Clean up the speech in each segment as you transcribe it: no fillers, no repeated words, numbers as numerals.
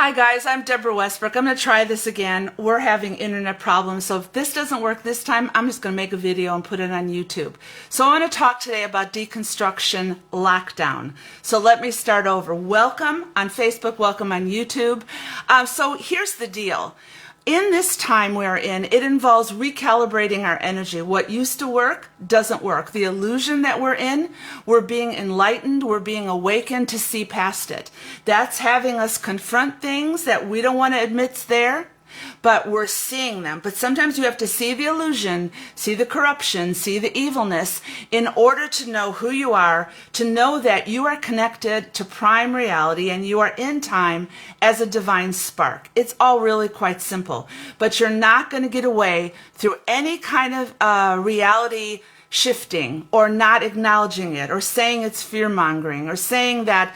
Hi guys, I'm Deborah Westbrook. I'm going to try this again. We're having internet problems, so if this doesn't work this time, I'm just going to make a video and put it on YouTube. So I want to talk today about Deconstruction Lockdown. So let me start over. Welcome on Facebook, welcome on YouTube. So here's the deal. In this time we're in, it involves recalibrating our energy. What used to work doesn't work. The illusion that we're in, we're being enlightened, we're being awakened to see past it. That's having us confront things that we don't want to admit's there, but we're seeing them. But sometimes you have to see the illusion, see the corruption, see the evilness in order to know who you are, to know that you are connected to prime reality and you are in time as a divine spark. It's all really quite simple, but you're not going to get away through any kind of reality shifting or not acknowledging it or saying it's fear-mongering or saying that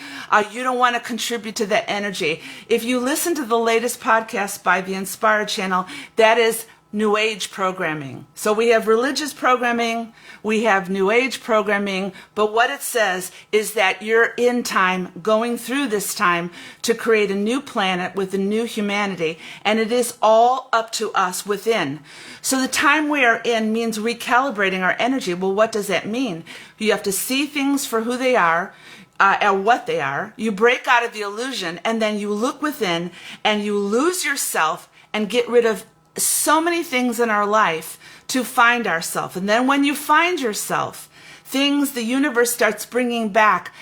you don't want to contribute to that energy. If you listen to the latest podcast by the Inspired channel, that is New Age programming. So we have religious programming, we have New Age programming, but what it says is that you're in time, going through this time to create a new planet with a new humanity, and it is all up to us within. So the time we are in means recalibrating our energy. Well, what does that mean? You have to see things for who they are, and what they are. You break out of the illusion, and then you look within, and you lose yourself and get rid of so many things in our life to find ourselves. And then when you find yourself, the universe starts bringing back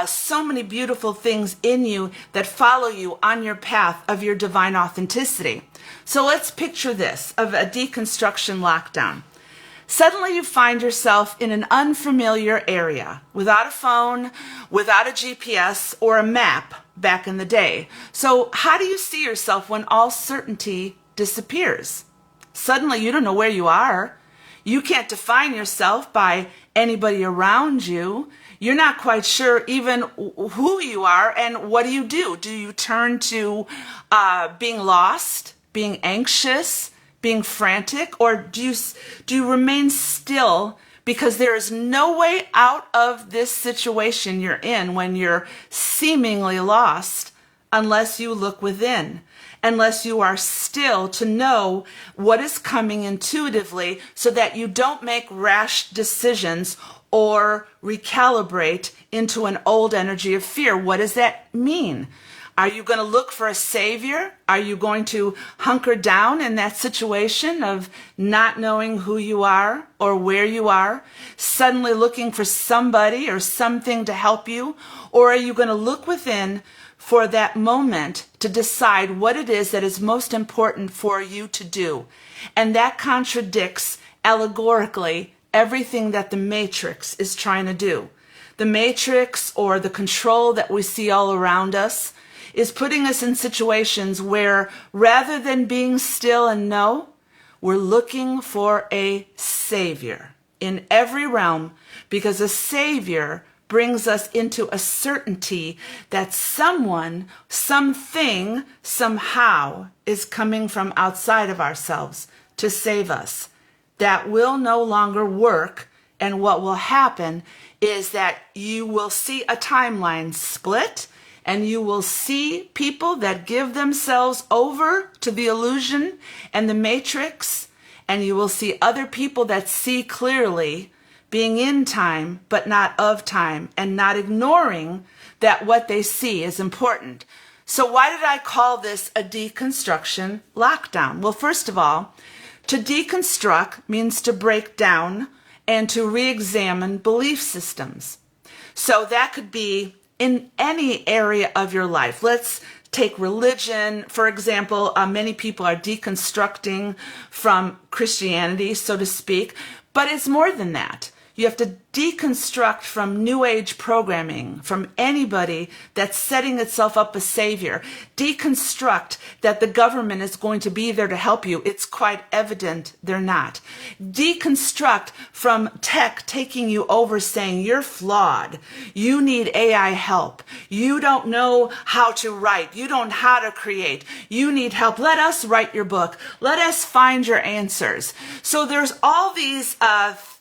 so many beautiful things in you that follow you on your path of your divine authenticity. So let's picture this of a deconstruction lockdown. Suddenly you find yourself in an unfamiliar area without a phone, without a GPS or a map back in the day. So how do you see yourself when all certainty disappears? Suddenly you don't know where you are. You can't define yourself by anybody around you. You're not quite sure even who you are, and what do? Do you turn to being lost, being anxious, being frantic, or do you remain still because there is no way out of this situation you're in when you're seemingly lost unless you look within? Unless you are still to know what is coming intuitively so that you don't make rash decisions or recalibrate into an old energy of fear. What does that mean? Are you going to look for a savior? Are you going to hunker down in that situation of not knowing who you are or where you are, suddenly looking for somebody or something to help you? Or are you going to look within for that moment to decide what it is that is most important for you to do? And that contradicts allegorically everything that the Matrix is trying to do. The Matrix, or the control that we see all around us, is putting us in situations where rather than being still and know, we're looking for a savior in every realm, because a savior brings us into a certainty that someone, something, somehow is coming from outside of ourselves to save us. That will no longer work, and what will happen is that you will see a timeline split, and you will see people that give themselves over to the illusion and the Matrix, and you will see other people that see clearly, being in time but not of time, and not ignoring that what they see is important. So why did I call this a deconstruction lockdown? Well, first of all, to deconstruct means to break down and to re-examine belief systems. So that could be in any area of your life. Let's take religion, for example. Many people are deconstructing from Christianity, so to speak, but it's more than that. You have to deconstruct from New Age programming, from anybody that's setting itself up a savior. Deconstruct that the government is going to be there to help you. It's quite evident they're not. Deconstruct from tech taking you over, saying you're flawed. You need AI help. You don't know how to write. You don't know how to create. You need help. Let us write your book. Let us find your answers. So there's all these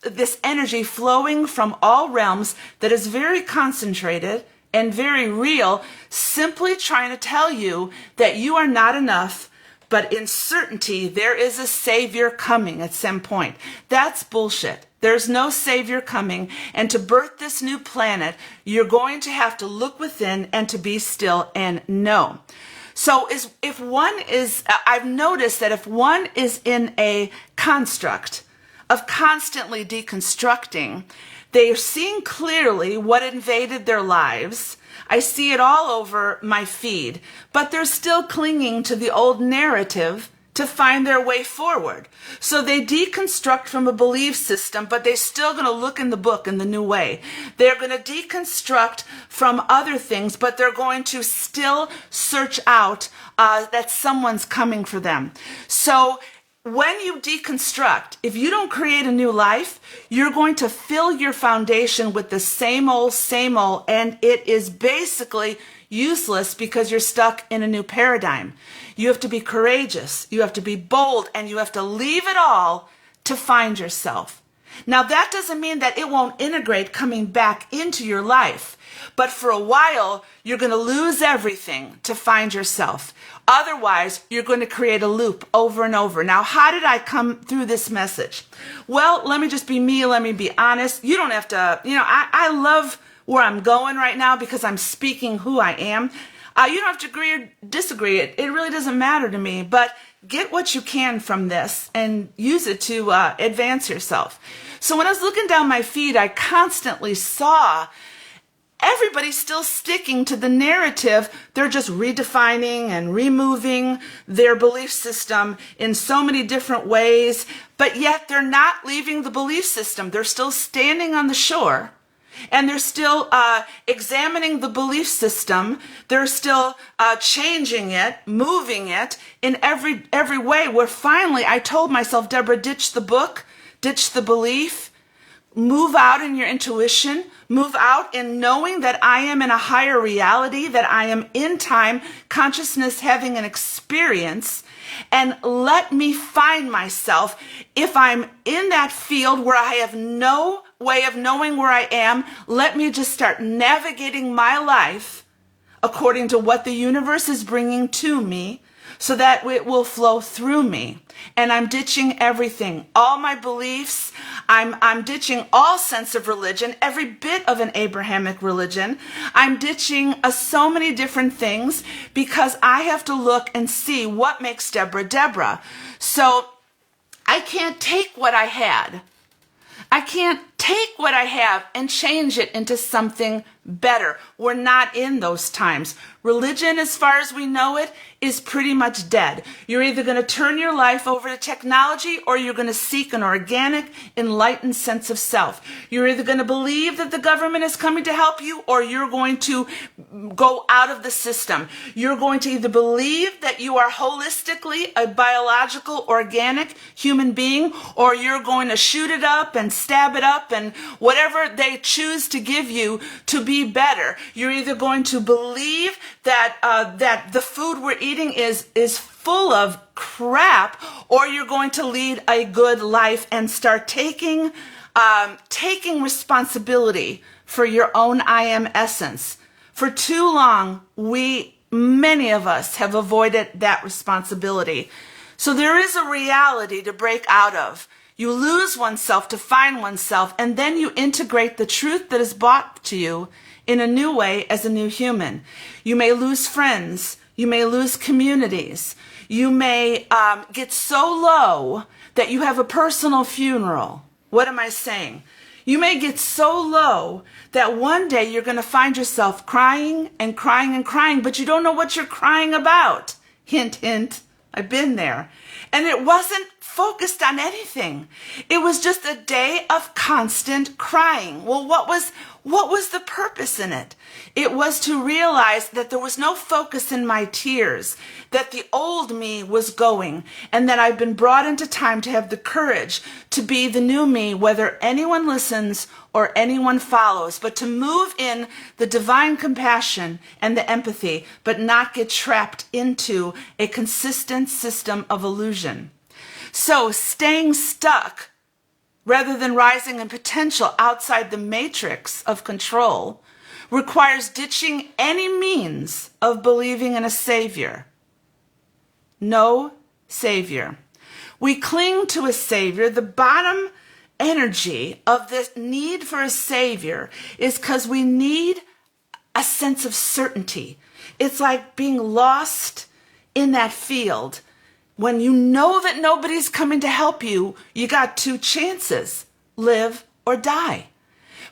this energy flowing from all realms that is very concentrated and very real, simply trying to tell you that you are not enough, but in certainty there is a savior coming at some point. That's bullshit. There's no savior coming, and to birth this new planet, you're going to have to look within and to be still and know. So I've noticed that if one is in a construct of constantly deconstructing, they are seeing clearly what invaded their lives. I see it all over my feed, but they're still clinging to the old narrative to find their way forward. So they deconstruct from a belief system, but they're still going to look in the book in the new way. They're going to deconstruct from other things, but they're going to still search out that someone's coming for them. So when you deconstruct, if you don't create a new life, you're going to fill your foundation with the same old, and it is basically useless because you're stuck in a new paradigm. You have to be courageous, you have to be bold, and you have to leave it all to find yourself. Now, that doesn't mean that it won't integrate coming back into your life, but for a while, you're going to lose everything to find yourself. Otherwise, you're going to create a loop over and over. Now, how did I come through this message? Well, let me just be me. Let me be honest. You don't have to, I love where I'm going right now because I'm speaking who I am. You don't have to agree or disagree. It really doesn't matter to me, but get what you can from this and use it to advance yourself. So when I was looking down my feed, I constantly saw everybody's still sticking to the narrative. They're just redefining and removing their belief system in so many different ways, but yet they're not leaving the belief system. They're still standing on the shore, and they're still examining the belief system. They're still changing it, moving it in every way, where finally I told myself, Deborah, ditch the book, ditch the belief, move out in your intuition, move out in knowing that I am in a higher reality, that I am in time, consciousness having an experience, and let me find myself. If I'm in that field where I have no way of knowing where I am, let me just start navigating my life according to what the universe is bringing to me, so that it will flow through me. And I'm ditching everything, all my beliefs. I'm ditching all sense of religion, every bit of an Abrahamic religion. I'm ditching so many different things because I have to look and see what makes Deborah Deborah. So I can't take what I had. I can't take what I have and change it into something better. We're not in those times. Religion, as far as we know it, is pretty much dead. You're either going to turn your life over to technology, or you're going to seek an organic, enlightened sense of self. You're either going to believe that the government is coming to help you, or you're going to go out of the system. You're going to either believe that you are holistically a biological, organic human being, or you're going to shoot it up and stab it up and whatever they choose to give you to be better. You're either going to believe that the food we're eating is full of crap, or you're going to lead a good life and start taking responsibility for your own I am essence. For too long, many of us have avoided that responsibility. So there is a reality to break out of. You lose oneself to find oneself, and then you integrate the truth that is brought to you in a new way as a new human. You may lose friends. You may lose communities. You may get so low that you have a personal funeral. What am I saying? You may get so low that one day you're going to find yourself crying and crying and crying, but you don't know what you're crying about. Hint, hint. I've been there. And it wasn't focused on anything. It was just a day of constant crying. Well, what was the purpose in it? It was to realize that there was no focus in my tears, that the old me was going, and that I've been brought into time to have the courage to be the new me, whether anyone listens or anyone follows, but to move in the divine compassion and the empathy, but not get trapped into a consistent system of illusion. So staying stuck rather than rising in potential outside the matrix of control requires ditching any means of believing in a Savior. No Savior. We cling to a Savior. The bottom energy of this need for a Savior is because we need a sense of certainty. It's like being lost in that field. When you know that nobody's coming to help you, you got two chances, live or die.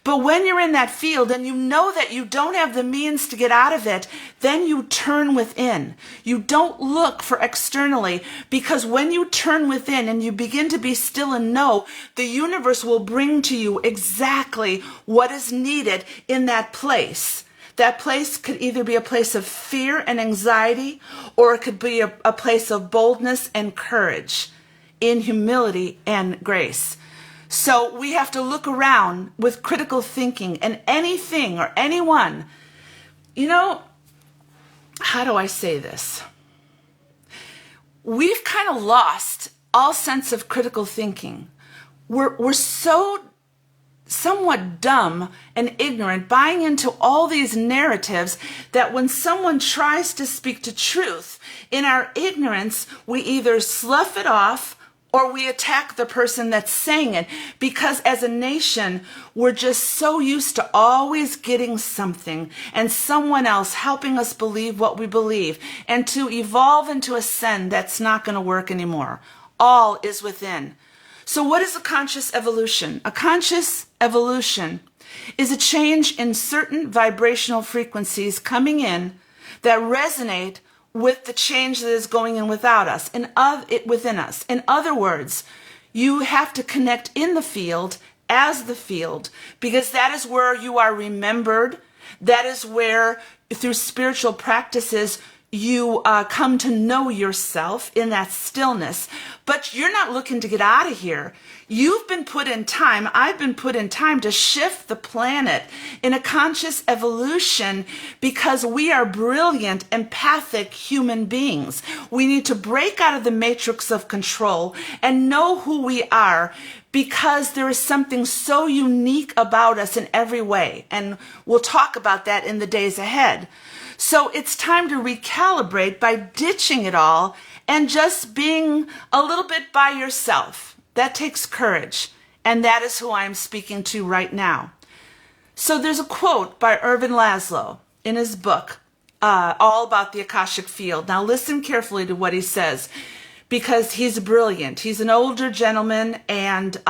But when you're in that field and you know that you don't have the means to get out of it, then you turn within. You don't look for externally, because when you turn within and you begin to be still and know, the universe will bring to you exactly what is needed in that place. That place could either be a place of fear and anxiety, or it could be a place of boldness and courage in humility and grace. So we have to look around with critical thinking, and anything or anyone, how do I say this? We've kind of lost all sense of critical thinking. We're so somewhat dumb and ignorant, buying into all these narratives, that when someone tries to speak to truth, in our ignorance, we either slough it off or we attack the person that's saying it, because as a nation, we're just so used to always getting something and someone else helping us believe what we believe, and to evolve and to ascend, that's not going to work anymore. All is within. So what is a conscious evolution? A conscious evolution is a change in certain vibrational frequencies coming in that resonate with the change that is going in without us, within us. In other words, you have to connect in the field as the field, because that is where you are remembered. That is where, through spiritual practices, you come to know yourself in that stillness. But you're not looking to get out of here. You've been put in time, I've been put in time to shift the planet in a conscious evolution, because we are brilliant, empathic human beings. We need to break out of the matrix of control and know who we are, because there is something so unique about us in every way. And we'll talk about that in the days ahead. So it's time to recalibrate by ditching it all and just being a little bit by yourself. That takes courage, and that is who I'm speaking to right now. So there's a quote by Ervin Laszlo in his book, all about the Akashic Field. Now listen carefully to what he says, because he's brilliant. He's an older gentleman, and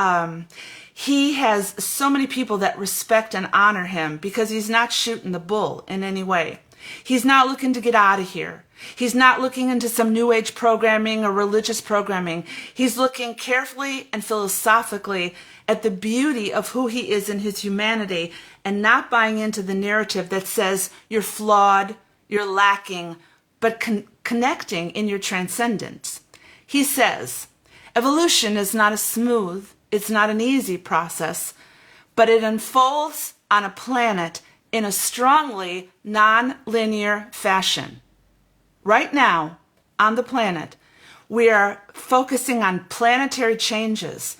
he has so many people that respect and honor him, because he's not shooting the bull in any way. He's not looking to get out of here. He's not looking into some new age programming or religious programming. He's looking carefully and philosophically at the beauty of who he is in his humanity, and not buying into the narrative that says you're flawed, you're lacking, but connecting in your transcendence. He says, evolution is not a smooth, it's not an easy process, but it unfolds on a planet in a strongly non-linear fashion. Right now, on the planet, we are focusing on planetary changes.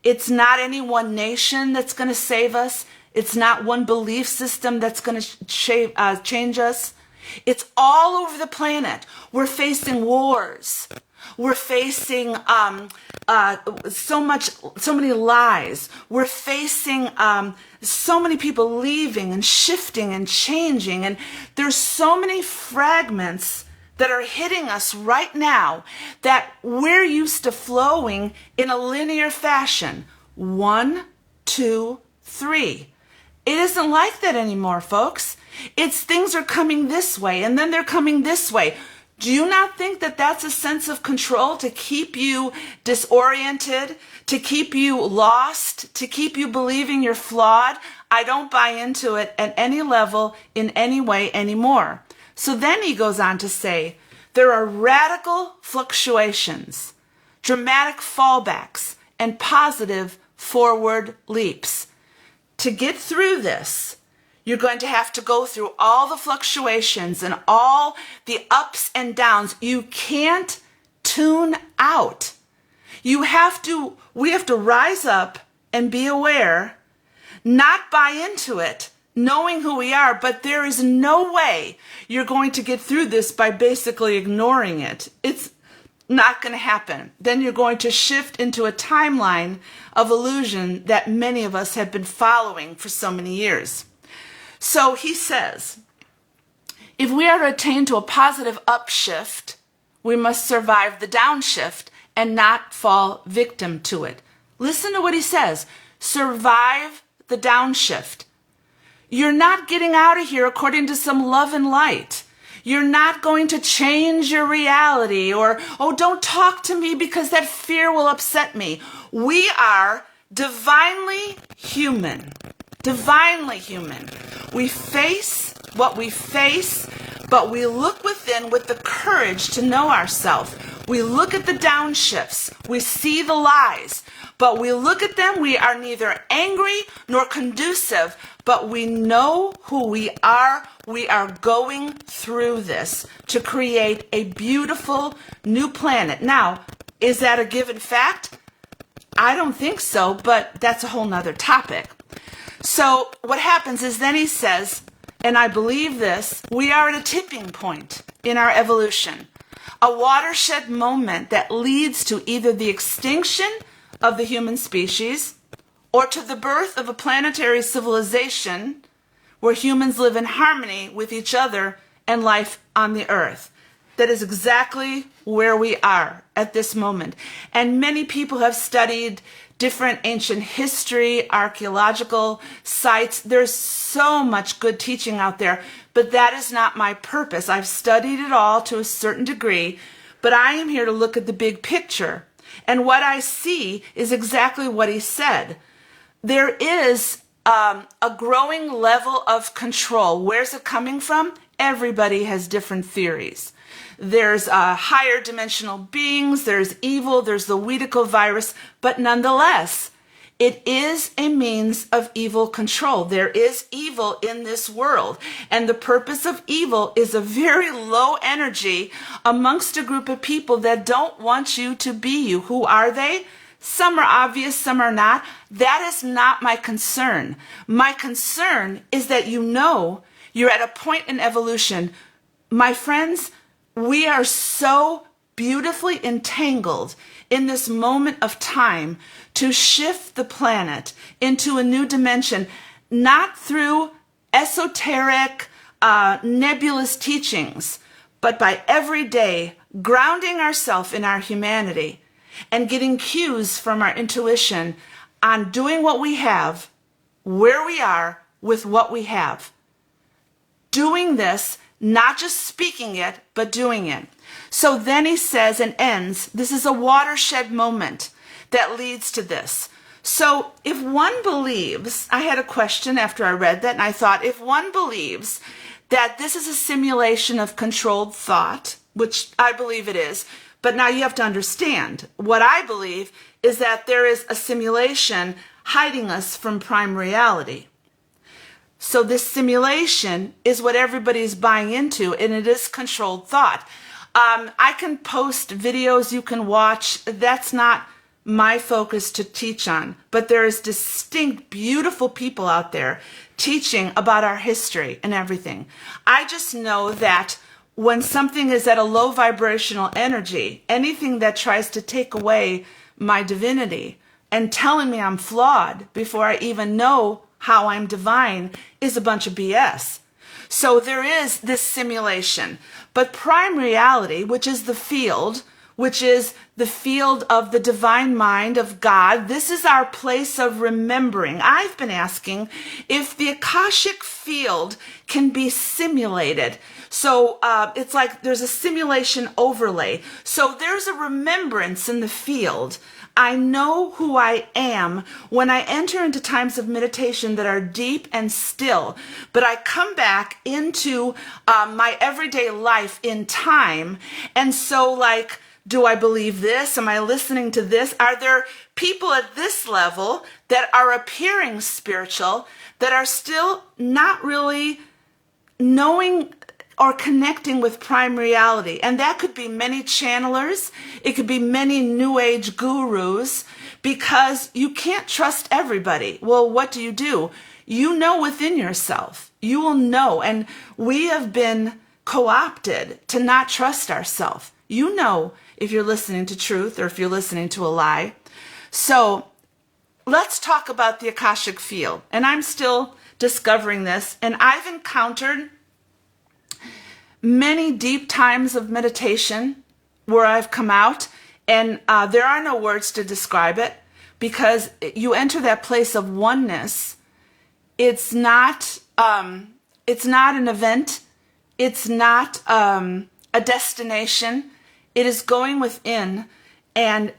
It's not any one nation that's going to save us. It's not one belief system that's going to change us. It's all over the planet. We're facing wars. We're facing so many lies. We're facing so many people leaving and shifting and changing. And there's so many fragments that are hitting us right now that we're used to flowing in a linear fashion. 1, 2, 3. It isn't like that anymore, folks. It's things are coming this way, and then they're coming this way. Do you not think that that's a sense of control to keep you disoriented, to keep you lost, to keep you believing you're flawed? I don't buy into it at any level, in any way anymore. So then he goes on to say, there are radical fluctuations, dramatic fallbacks, and positive forward leaps. To get through this, you're going to have to go through all the fluctuations and all the ups and downs. You can't tune out. We have to rise up and be aware, not buy into it, knowing who we are, but there is no way you're going to get through this by basically ignoring it. It's not going to happen. Then you're going to shift into a timeline of illusion that many of us have been following for so many years. So he says, if we are to attain to a positive upshift, we must survive the downshift and not fall victim to it. Listen to what he says. Survive the downshift. You're not getting out of here according to some love and light. You're not going to change your reality or, oh, don't talk to me because that fear will upset me. We are divinely human. Divinely human. We face what we face, but we look within with the courage to know ourselves. We look at the downshifts. We see the lies, but we look at them. We are neither angry nor conducive, but we know who we are. We are going through this to create a beautiful new planet. Now, is that a given fact? I don't think so, but that's a whole nother topic. So what happens is then he says, and I believe this, we are at a tipping point in our evolution, a watershed moment that leads to either the extinction of the human species or to the birth of a planetary civilization where humans live in harmony with each other and life on the earth. That is exactly where we are at this moment. And many people have studied different ancient history, archaeological sites. There's so much good teaching out there, but that is not my purpose. I've studied it all to a certain degree, but I am here to look at the big picture. And what I see is exactly what he said. There is a growing level of control. Where's it coming from? Everybody has different theories. There's higher dimensional beings, there's evil, there's the Weedico virus, but nonetheless, it is a means of evil control. There is evil in this world, and the purpose of evil is a very low energy amongst a group of people that don't want you to be you. Who are they? Some are obvious, some are not. That is not my concern. My concern is that you know you're at a point in evolution. My friends, we are so beautifully entangled in this moment of time to shift the planet into a new dimension, not through esoteric, nebulous teachings, but by every day grounding ourselves in our humanity and getting cues from our intuition on doing what we have, where we are, with what we have. Doing this, not just speaking it, but doing it. So then he says and ends, this is a watershed moment that leads to this. So if one believes, I had a question after I read that, and I thought, if one believes that this is a simulation of controlled thought, which I believe it is, but now you have to understand, what I believe is that there is a simulation hiding us from prime reality. So this simulation is what everybody's buying into, and it is controlled thought. I can post videos you can watch. That's not my focus to teach on, but there is distinct, beautiful people out there teaching about our history and everything. I just know that when something is at a low vibrational energy, anything that tries to take away my divinity and telling me I'm flawed before I even know how I'm divine is a bunch of BS. So there is this simulation, but prime reality, which is the field, which is the field of the divine mind of God, this is our place of remembering. I've been asking if the Akashic field can be simulated. So it's like there's a simulation overlay. So there's a remembrance in the field. I know who I am when I enter into times of meditation that are deep and still, but I come back into my everyday life in time. And so like, do I believe this? Am I listening to this? Are there people at this level that are appearing spiritual that are still not really knowing or connecting with prime reality? And that could be many channelers. It could be many new age gurus, because you can't trust everybody. Well, what do? You know within yourself. You will know. And we have been co-opted to not trust ourselves. You know if you're listening to truth or if you're listening to a lie. So let's talk about the Akashic field. And I'm still discovering this. And I've encountered many deep times of meditation where I've come out, and there are no words to describe it, because you enter that place of oneness. It's not an event. It's not a destination. It is going within and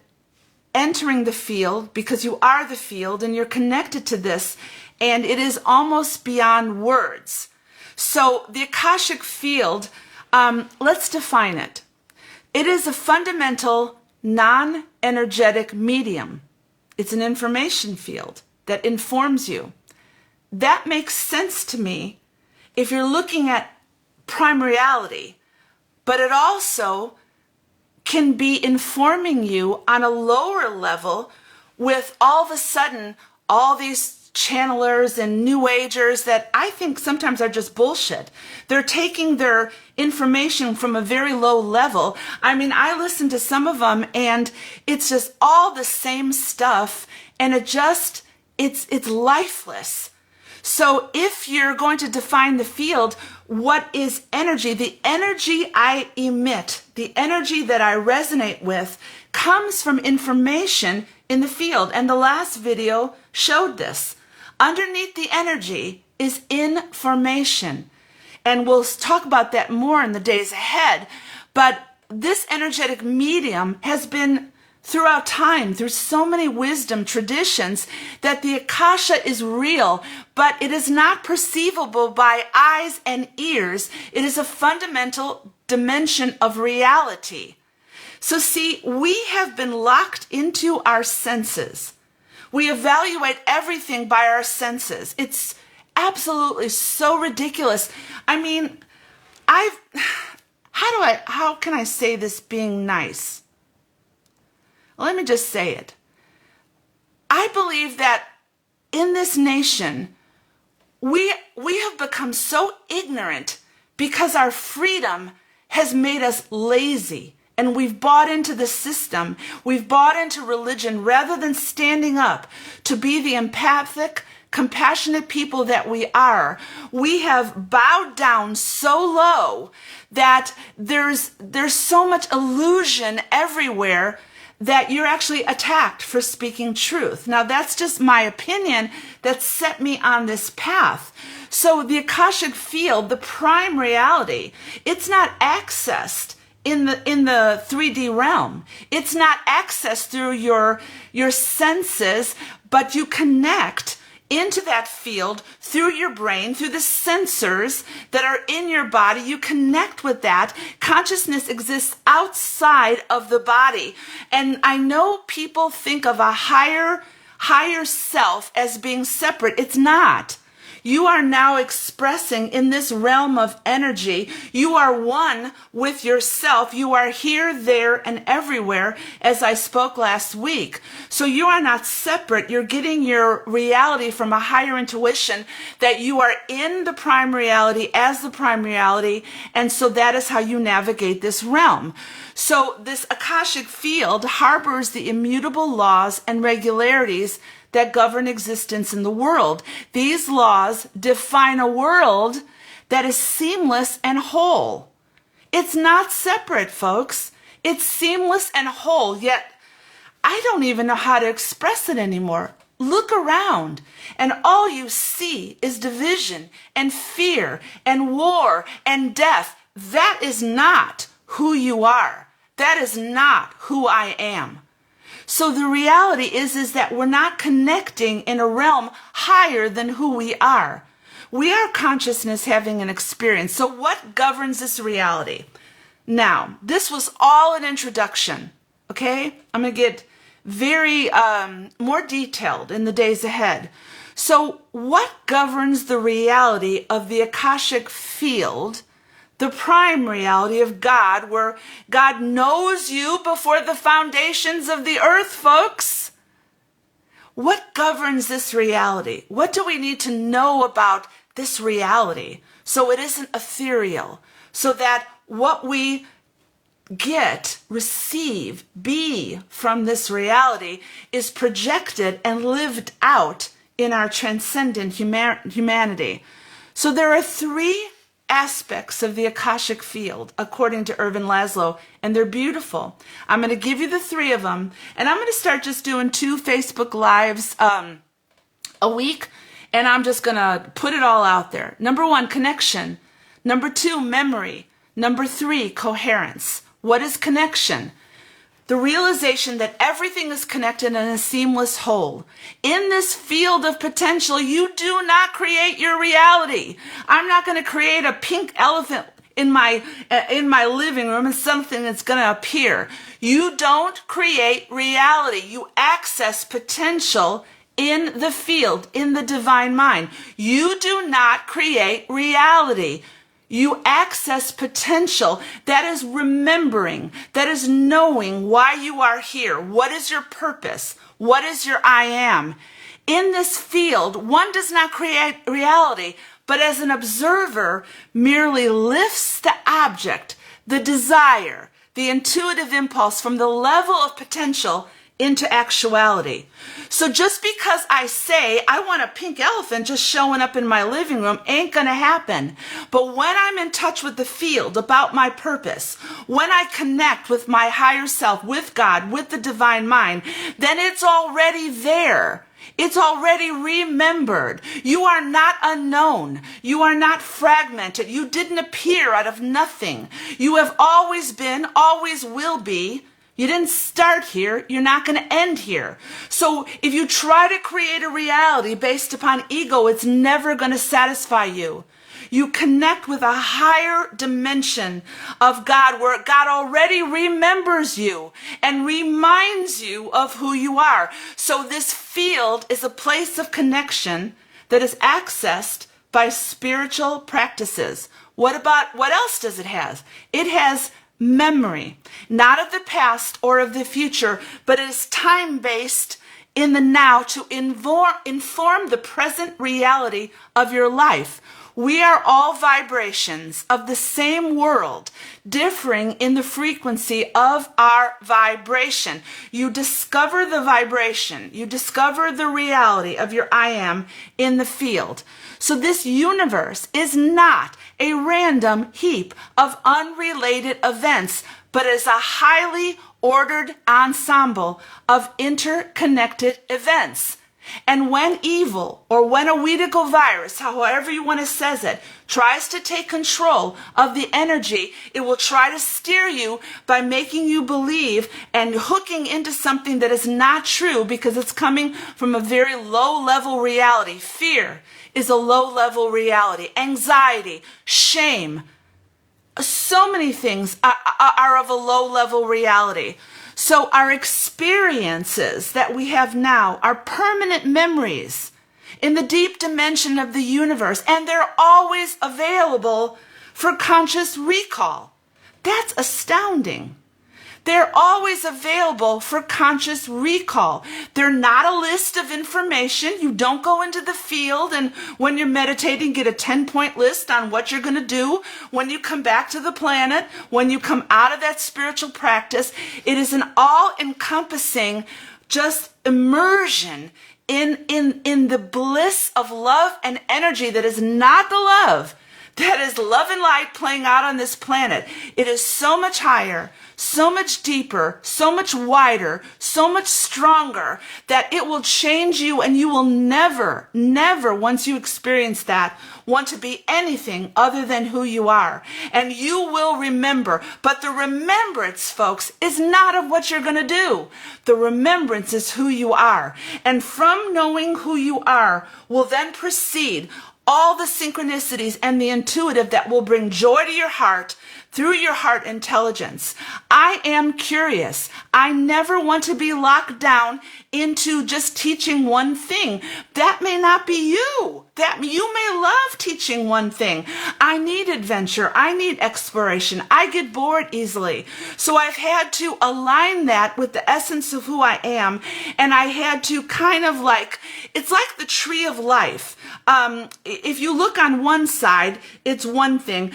entering the field, because you are the field and you're connected to this, and it is almost beyond words. So the Akashic field, let's define it. It is a fundamental non-energetic medium. It's an information field that informs you. That makes sense to me if you're looking at prime reality, but it also can be informing you on a lower level with all of a sudden all these channelers and new agers that I think sometimes are just bullshit. They're taking their information from a very low level. I mean, I listen to some of them and it's just all the same stuff, and it's lifeless. So if you're going to define the field, what is energy? The energy I emit, the energy that I resonate with, comes from information in the field. And the last video showed this. Underneath the energy is information. And we'll talk about that more in the days ahead. But this energetic medium has been throughout time, through so many wisdom traditions, that the Akasha is real, but it is not perceivable by eyes and ears. It is a fundamental dimension of reality. So see, we have been locked into our senses. We evaluate everything by our senses. It's absolutely so ridiculous. I mean, how can I say this being nice? Let me just say it. I believe that in this nation, we have become so ignorant because our freedom has made us lazy, and we've bought into the system. We've bought into religion rather than standing up to be the empathic, compassionate people that we are. We have bowed down so low that there's so much illusion everywhere that you're actually attacked for speaking truth. Now, that's just my opinion that set me on this path. So the Akashic field, the prime reality, it's not accessed in the 3D realm. It's not accessed through your senses, but you connect into that field through your brain, through the sensors that are in your body. You connect with that. Consciousness exists outside of the body. And I know people think of a higher self as being separate. It's not. You are now expressing in this realm of energy. You are one with yourself. You are here, there, and everywhere, as I spoke last week. So you are not separate. You're getting your reality from a higher intuition that you are in the prime reality as the prime reality. And so that is how you navigate this realm. So this Akashic field harbors the immutable laws and regularities that govern existence in the world. These laws define a world that is seamless and whole. It's not separate, folks. It's seamless and whole, yet I don't even know how to express it anymore. Look around, and all you see is division and fear and war and death. That is not who you are. That is not who I am. So the reality is that we're not connecting in a realm higher than who we are. We are consciousness having an experience. So what governs this reality? Now, this was all an introduction, okay? I'm going to get very more detailed in the days ahead. So what governs the reality of the Akashic field, the prime reality of God, where God knows you before the foundations of the earth, folks? What governs this reality? What do we need to know about this reality so it isn't ethereal, so that what we receive, be from this reality is projected and lived out in our transcendent humanity? So there are three aspects of the Akashic field, according to Ervin Laszlo, and they're beautiful. I'm going to give you the three of them, and I'm going to start just doing 2 Facebook Lives a week, and I'm just going to put it all out there. Number 1, connection. Number 2, memory. Number 3, coherence. What is connection? The realization that everything is connected in a seamless whole. In this field of potential, you do not create your reality. I'm not going to create a pink elephant in my living room and something that's going to appear. You don't create reality. You access potential in the field, in the divine mind. You do not create reality. You access potential. That is remembering. That is knowing why you are here. What is your purpose? What is your I am? In this field, one does not create reality, but as an observer, merely lifts the object, the desire, the intuitive impulse from the level of potential into actuality. So just because I say I want a pink elephant just showing up in my living room ain't gonna happen. But when I'm in touch with the field about my purpose, when I connect with my higher self, with God, with the divine mind, then it's already there. It's already remembered. You are not unknown. You are not fragmented. You didn't appear out of nothing. You have always been, always will be. You didn't start here. You're not going to end here. So if you try to create a reality based upon ego, it's never going to satisfy you. You connect with a higher dimension of God where God already remembers you and reminds you of who you are. So this field is a place of connection that is accessed by spiritual practices. What else does it have? It has memory, not of the past or of the future, but it is time-based in the now to inform the present reality of your life. We are all vibrations of the same world, differing in the frequency of our vibration. You discover the vibration, you discover the reality of your I am in the field. So this universe is not a random heap of unrelated events, but is a highly ordered ensemble of interconnected events. And when evil, or when a Weedigo virus, however you want to say it, tries to take control of the energy, it will try to steer you by making you believe and hooking into something that is not true because it's coming from a very low-level reality. Fear is a low-level reality. Anxiety, shame, so many things are of a low-level reality. So our experiences that we have now are permanent memories in the deep dimension of the universe, and they're always available for conscious recall. That's astounding. They're always available for conscious recall. They're not a list of information. You don't go into the field and when you're meditating, get a 10-point list on what you're going to do when you come back to the planet, when you come out of that spiritual practice. It is an all-encompassing just immersion in the bliss of love and energy that is not the love. That is love and light playing out on this planet. It is so much higher, so much deeper, so much wider, so much stronger that it will change you, and you will never, never, once you experience that, want to be anything other than who you are. And you will remember. But the remembrance, folks, is not of what you're going to do. The remembrance is who you are. And from knowing who you are will then proceed all the synchronicities and the intuitive that will bring joy to your heart, through your heart intelligence. I am curious. I never want to be locked down into just teaching one thing. That may not be you. That you may love teaching one thing. I need adventure. I need exploration. I get bored easily. So I've had to align that with the essence of who I am. And I had to kind of it's like the tree of life. If you look on one side, it's one thing.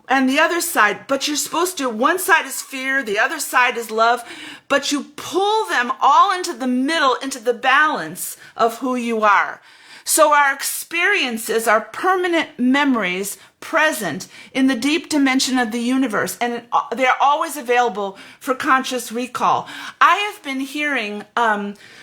And the other side, but you're supposed to, one side is fear, the other side is love, but you pull them all into the middle, into the balance of who you are. So our experiences are permanent memories present in the deep dimension of the universe, and they're always available for conscious recall. I have been hearing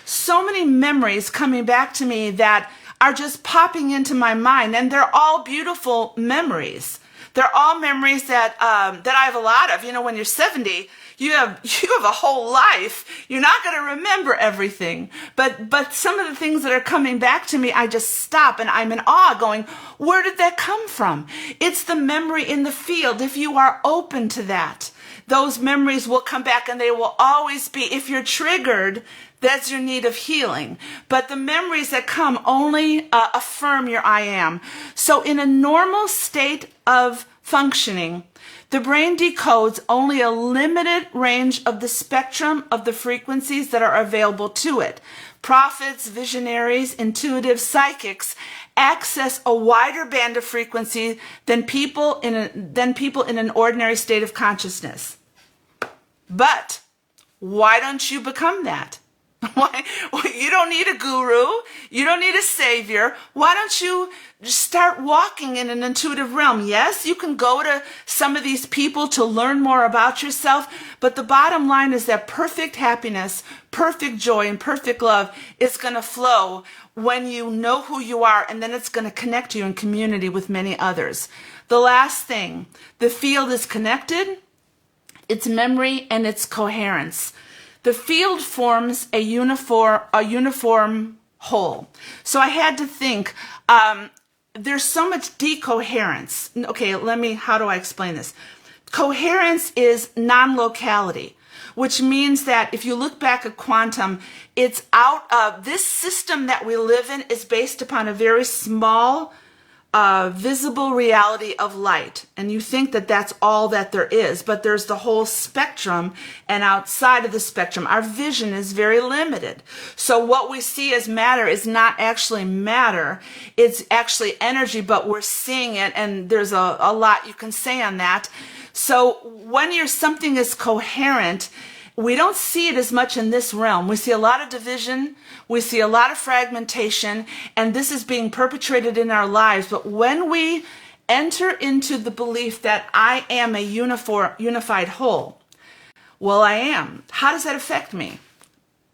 so many memories coming back to me that are just popping into my mind, and they're all beautiful memories. They're all memories that I have a lot of. You know, when you're 70, you have a whole life. You're not going to remember everything. But some of the things that are coming back to me, I just stop and I'm in awe going, where did that come from? It's the memory in the field. If you are open to that, those memories will come back, and they will always be. If you're triggered, that's your need of healing. But the memories that come only affirm your I am. So in a normal state of functioning, the brain decodes only a limited range of the spectrum of the frequencies that are available to it. Prophets, visionaries, intuitive psychics access a wider band of frequency than people in an ordinary state of consciousness. But why don't you become that? Why? You don't need a guru. You don't need a savior. Why don't you start walking in an intuitive realm? Yes, you can go to some of these people to learn more about yourself, but the bottom line is that perfect happiness, perfect joy, and perfect love is going to flow when you know who you are, and then it's going to connect you in community with many others. The last thing, the field is connected, its memory, and its coherence. The field forms a uniform whole. So I had to think, there's so much decoherence. Okay, how do I explain this? Coherence is non-locality, which means that if you look back at quantum, it's out of this system that we live in is based upon a very small visible reality of light, and you think that that's all that there is, but there's the whole spectrum, and outside of the spectrum our vision is very limited. So what we see as matter is not actually matter, it's actually energy, but we're seeing it, and there's a lot you can say on that. So when something is coherent, we don't see it as much in this realm. We see a lot of division, we see a lot of fragmentation, and this is being perpetrated in our lives. But when we enter into the belief that I am a unified whole, well, I am. How does that affect me?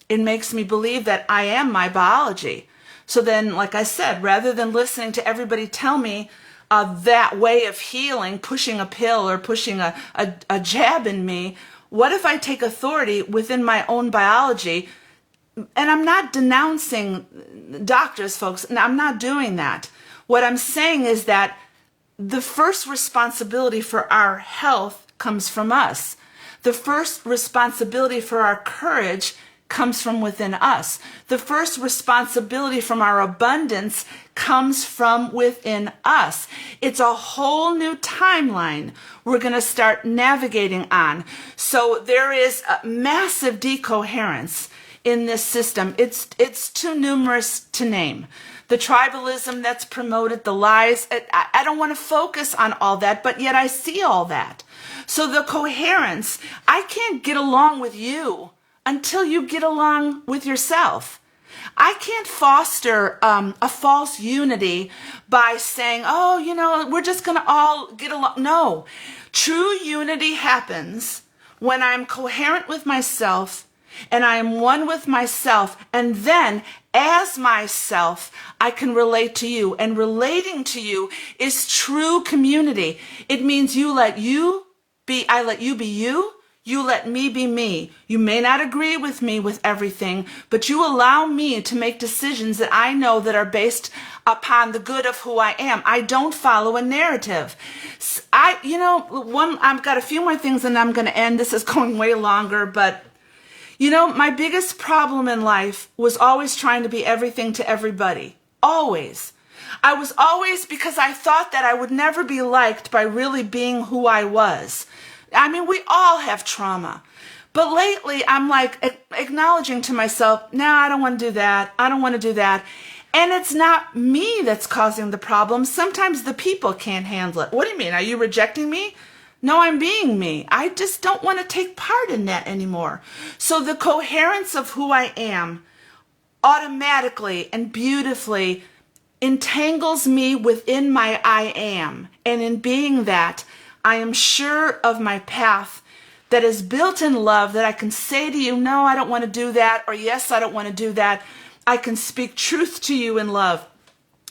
It makes me believe that I am my biology. So then, like I said, rather than listening to everybody tell me that way of healing, pushing a pill or pushing a jab in me, what if I take authority within my own biology? And I'm not denouncing doctors, folks, and I'm not doing that. What I'm saying is that the first responsibility for our health comes from us. The first responsibility for our courage comes from within us. The first responsibility from our abundance comes from within us. It's a whole new timeline we're going to start navigating on. So there is a massive decoherence in this system. It's too numerous to name. The tribalism that's promoted, the lies, I don't want to focus on all that, but yet I see all that. So the coherence, I can't get along with you until you get along with yourself. I can't foster a false unity by saying, oh, we're just going to all get along. No, true unity happens when I'm coherent with myself and I am one with myself, and then as myself, I can relate to you. And relating to you is true community. It means I let you be you, You let me be me. You may not agree with me with everything, but you allow me to make decisions that I know that are based upon the good of who I am. I don't follow a narrative. I've got a few more things and I'm going to end. This is going way longer, but my biggest problem in life was always trying to be everything to everybody. Always. I was always, because I thought that I would never be liked by really being who I was. I mean, we all have trauma. But lately, I'm like acknowledging to myself, no, I don't want to do that. I don't want to do that. And it's not me that's causing the problem. Sometimes the people can't handle it. What do you mean? Are you rejecting me? No, I'm being me. I just don't want to take part in that anymore. So the coherence of who I am automatically and beautifully entangles me within my I am. And in being that, I am sure of my path that is built in love, that I can say to you, no, I don't want to do that, or yes, I don't want to do that. I can speak truth to you in love.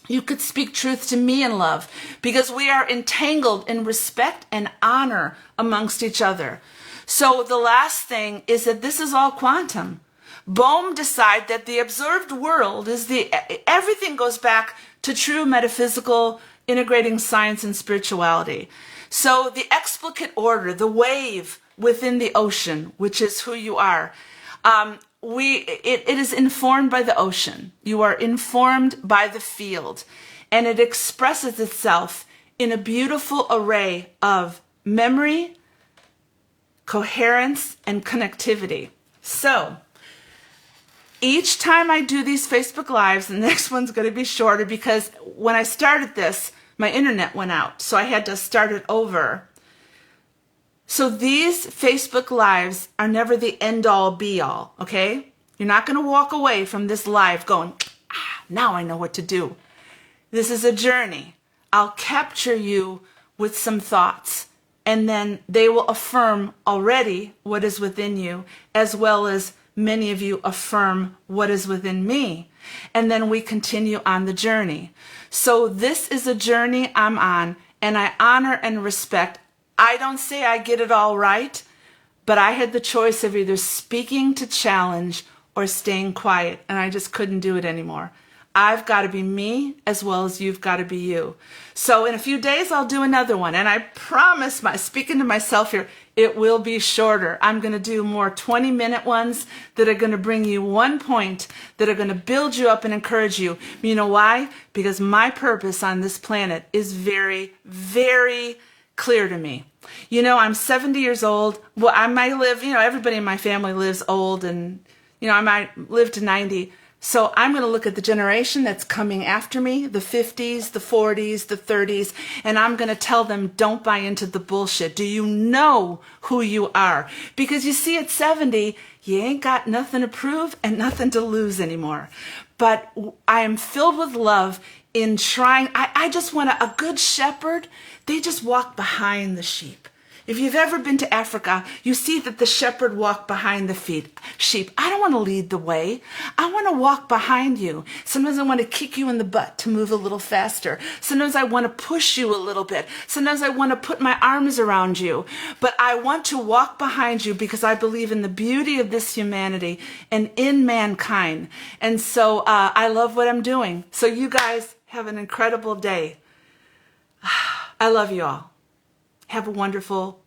You could speak truth to me in love, because we are entangled in respect and honor amongst each other. So the last thing is that this is all quantum. Bohm decided that the observed world is everything goes back to true metaphysical integrating science and spirituality. So the explicate order, the wave within the ocean, which is who you are, it is informed by the ocean. You are informed by the field, and it expresses itself in a beautiful array of memory, coherence, and connectivity. So each time I do these Facebook Lives, the next one's going to be shorter because when I started this, my internet went out, so I had to start it over. So these Facebook Lives are never the end-all, be-all, okay? You're not going to walk away from this live going, now I know what to do. This is a journey. I'll capture you with some thoughts, and then they will affirm already what is within you, as well as many of you affirm what is within me. And then we continue on the journey. So this is a journey I'm on, and I honor and respect. I don't say I get it all right, but I had the choice of either speaking to challenge or staying quiet, and I just couldn't do it anymore. I've got to be me as well as you've got to be you. So in a few days, I'll do another one. And I promise, speaking to myself here, it will be shorter. I'm going to do more 20-minute ones that are going to bring you one point, that are going to build you up and encourage you. You know why? Because my purpose on this planet is very, very clear to me. I'm 70 years old. Well, I might live, everybody in my family lives old, and, I might live to 90. So I'm going to look at the generation that's coming after me, the 50s, the 40s, the 30s, and I'm going to tell them, don't buy into the bullshit. Do you know who you are? Because you see, at 70, you ain't got nothing to prove and nothing to lose anymore. But I am filled with love in trying. I just want a good shepherd. They just walk behind the sheep. If you've ever been to Africa, you see that the shepherd walked behind the sheep. I don't want to lead the way. I want to walk behind you. Sometimes I want to kick you in the butt to move a little faster. Sometimes I want to push you a little bit. Sometimes I want to put my arms around you. But I want to walk behind you because I believe in the beauty of this humanity and in mankind. And so I love what I'm doing. So you guys have an incredible day. I love you all. Have a wonderful